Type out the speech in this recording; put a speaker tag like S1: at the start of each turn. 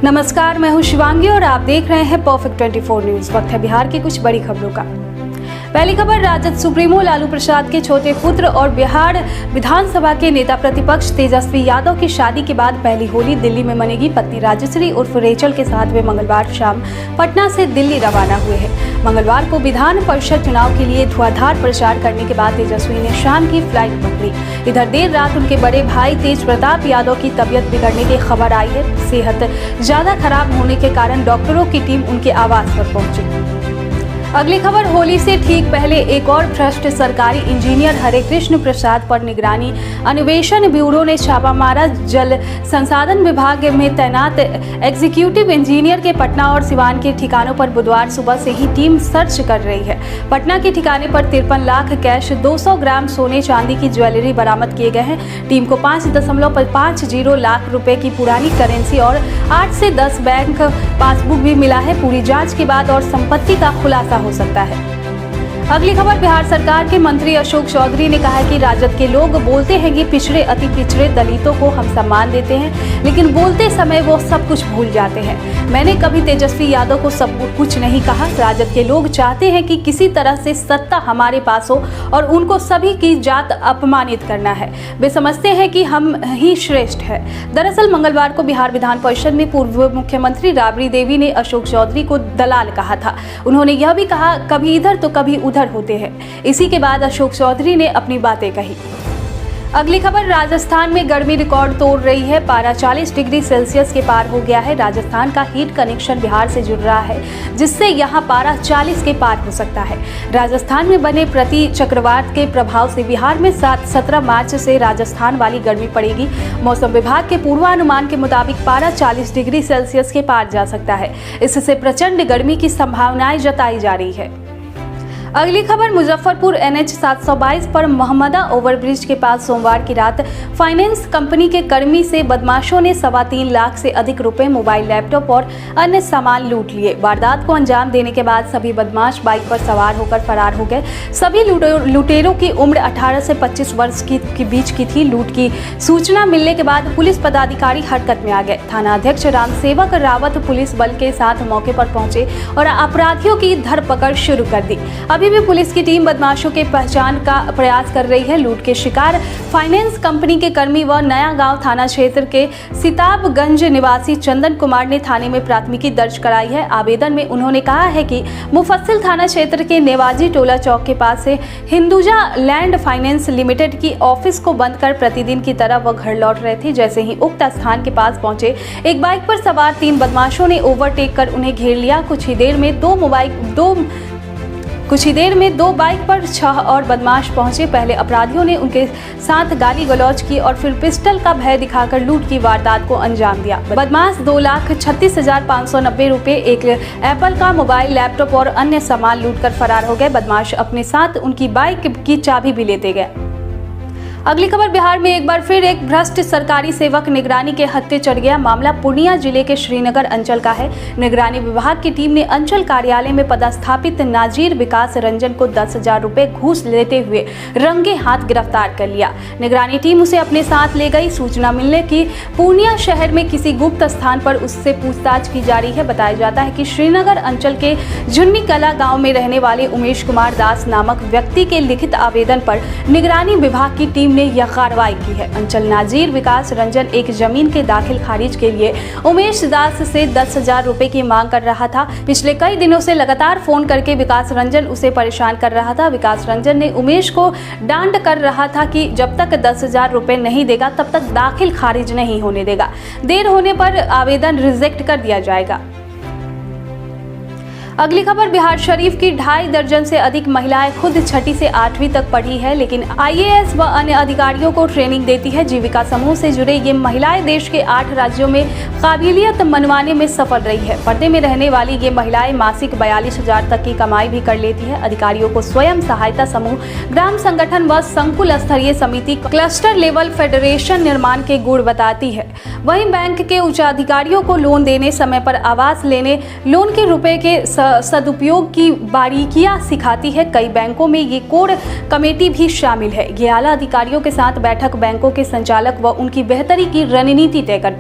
S1: नमस्कार, मैं हूं शिवांगी और आप देख रहे हैं परफेक्ट 24 न्यूज। वक्त है बिहार की कुछ बड़ी खबरों का। पहली खबर, राजद सुप्रीमो लालू प्रसाद के छोटे पुत्र और बिहार विधानसभा के नेता प्रतिपक्ष तेजस्वी यादव की शादी के बाद पहली होली दिल्ली में मनेगी। पत्नी राजश्री उर्फ रेचल के साथ वे मंगलवार शाम पटना से दिल्ली रवाना हुए हैं। मंगलवार को विधान परिषद चुनाव के लिए धुआंधार प्रचार करने के बाद तेजस्वी ने शाम की फ्लाइट पकड़ी। इधर देर रात उनके बड़े भाई तेज प्रताप यादव की तबीयत बिगड़ने की खबर आई है। सेहत ज्यादा खराब होने के कारण डॉक्टरों की टीम उनके आवास पर पहुंची। अगली खबर, होली से ठीक पहले एक और भ्रष्ट सरकारी इंजीनियर हरेकृष्ण प्रसाद पर निगरानी अन्वेषण ब्यूरो ने छापा मारा। जल संसाधन विभाग में तैनात एग्जीक्यूटिव इंजीनियर के पटना और सिवान के ठिकानों पर बुधवार सुबह से ही टीम सर्च कर रही है। पटना के ठिकाने पर 53 लाख कैश, 200 ग्राम सोने चांदी की ज्वेलरी बरामद किए गए हैं। टीम को 5.50 लाख रुपए की पुरानी करेंसी और 8 से 10 बैंक पासबुक भी मिला है। पूरी जांच के बाद और संपत्ति का खुलासा हो सकता है। अगली खबर, बिहार सरकार के मंत्री अशोक चौधरी ने कहा है कि राजद के लोग बोलते हैं कि पिछड़े अति पिछड़े दलितों को हम सम्मान देते हैं, लेकिन बोलते समय वो सब कुछ भूल जाते हैं। मैंने कभी तेजस्वी यादव को सब कुछ नहीं कहा। राजद के लोग चाहते हैं कि किसी तरह से सत्ता हमारे पास हो और उनको सभी की जात अपमानित करना है। वे समझते हैं कि हम ही श्रेष्ठ है। दरअसल मंगलवार को बिहार विधान परिषद में पूर्व मुख्यमंत्री राबड़ी देवी ने अशोक चौधरी को दलाल कहा था। उन्होंने यह भी कहा, कभी इधर तो कभी उधर होते हैं। इसी के बाद अशोक चौधरी ने अपनी बातें कही। अगली खबर, राजस्थान में गर्मी रिकॉर्ड तोड़ रही है। पारा 40 डिग्री सेल्सियस के पार हो गया है। राजस्थान का हीट कनेक्शन बिहार से जुड़ रहा है, जिससे यहां पारा 40 के पार हो सकता है। राजस्थान में बने प्रति चक्रवात के प्रभाव से बिहार में 17 मार्च से राजस्थान वाली गर्मी पड़ेगी। मौसम विभाग के पूर्वानुमान के मुताबिक पारा 40 डिग्री सेल्सियस के पार जा सकता है। इससे प्रचंड गर्मी की संभावनाएं जताई जा रही है। अगली खबर, मुजफ्फरपुर NH 722 पर मोहम्मदा ओवरब्रिज के पास सोमवार की रात फाइनेंस कंपनी के कर्मी से बदमाशों ने 3.25 लाख से अधिक रुपए, मोबाइल, लैपटॉप और अन्य सामान लूट लिए। वारदात को अंजाम देने के बाद सभी बदमाश बाइक पर सवार होकर फरार हो गए। सभी लुटेरों की उम्र 18 से 25 वर्ष के बीच की थी। लूट की सूचना मिलने के बाद पुलिस पदाधिकारी हरकत में आ गए। थाना अध्यक्ष रामसेवक रावत पुलिस बल के साथ मौके पर पहुंचे और अपराधियों की धरपकड़ शुरू कर दी। अभी भी पुलिस की टीम बदमाशों के पहचान का प्रयास कर रही है। लूट के शिकार फाइनेंस कंपनी के कर्मी व नया गांव थाना क्षेत्र के सिताबगंज निवासी चंदन कुमार ने थाने में प्राथमिकी दर्ज कराई है। आवेदन में उन्होंने कहा है कि मुफस्सिल थाना क्षेत्र के नेवाजी टोला चौक के पास से हिंदुजा लैंड फाइनेंस लिमिटेड की ऑफिस को बंद कर प्रतिदिन की तरह वह घर लौट रहे थे। जैसे ही उक्त स्थान के पास पहुंचे, एक बाइक पर सवार 3 बदमाशों ने ओवरटेक कर उन्हें घेर लिया। कुछ ही देर में दो बाइक पर 6 और बदमाश पहुंचे। पहले अपराधियों ने उनके साथ गाली गलौज की और फिर पिस्टल का भय दिखाकर लूट की वारदात को अंजाम दिया। बदमाश 2,36,590 रुपए, एक एप्पल का मोबाइल, लैपटॉप और अन्य सामान लूट कर फरार हो गए। बदमाश अपने साथ उनकी बाइक की चाबी भी लेते गए। अगली खबर, बिहार में एक बार फिर एक भ्रष्ट सरकारी सेवक निगरानी के हत्थे चढ़ गया। मामला पूर्णिया जिले के श्रीनगर अंचल का है। निगरानी विभाग की टीम ने अंचल कार्यालय में पदस्थापित नाजीर विकास रंजन को 10,000 रुपए घूस लेते हुए रंगे हाथ गिरफ्तार कर लिया। निगरानी टीम उसे अपने साथ ले गई। सूचना मिलने की पूर्णिया शहर में किसी गुप्त स्थान पर उससे पूछताछ की जा रही है। बताया जाता है कि श्रीनगर अंचल के झुन्नी कला गाँव में रहने वाले उमेश कुमार दास नामक व्यक्ति के लिखित आवेदन पर निगरानी विभाग की टीम ने यह कार्रवाई की है। अंचल नाजीर विकास रंजन एक जमीन के दाखिल खारिज के लिए उमेश दास से 10,000 रुपए की मांग कर रहा था। पिछले कई दिनों से लगातार फोन करके विकास रंजन उसे परेशान कर रहा था। विकास रंजन ने उमेश को डांट कर रहा था कि जब तक 10,000 रुपए नहीं देगा तब तक दाखिल खारिज नहीं होने देगा। देर होने पर आवेदन रिजेक्ट कर दिया जाएगा। अगली खबर, बिहार शरीफ की 2.5 दर्जन से अधिक महिलाएं खुद 6ठी से 8वीं तक पढ़ी है, लेकिन IAS व अन्य अधिकारियों को ट्रेनिंग देती है। जीविका समूह से जुड़े ये महिलाएं देश के 8 राज्यों में काबिलियत मनवाने में सफल रही है। पर्दे में रहने वाली ये महिलाएं मासिक 42,000 तक की कमाई भी कर लेती है। अधिकारियों को स्वयं सहायता समूह, ग्राम संगठन व संकुल स्तरीय समिति, क्लस्टर लेवल फेडरेशन निर्माण के गुण बताती है। वहीं बैंक के उच्चाधिकारियों को लोन देने, समय पर आवास लेने, लोन के रुपए के सदुपयोग की बारीकियां सिखाती है। कई बैंकों में ये कोर कमेटी भी शामिल है। ये आला अधिकारियों के साथ बैठक बैंकों के संचालक व उनकी बेहतरी की रणनीति तय करती है।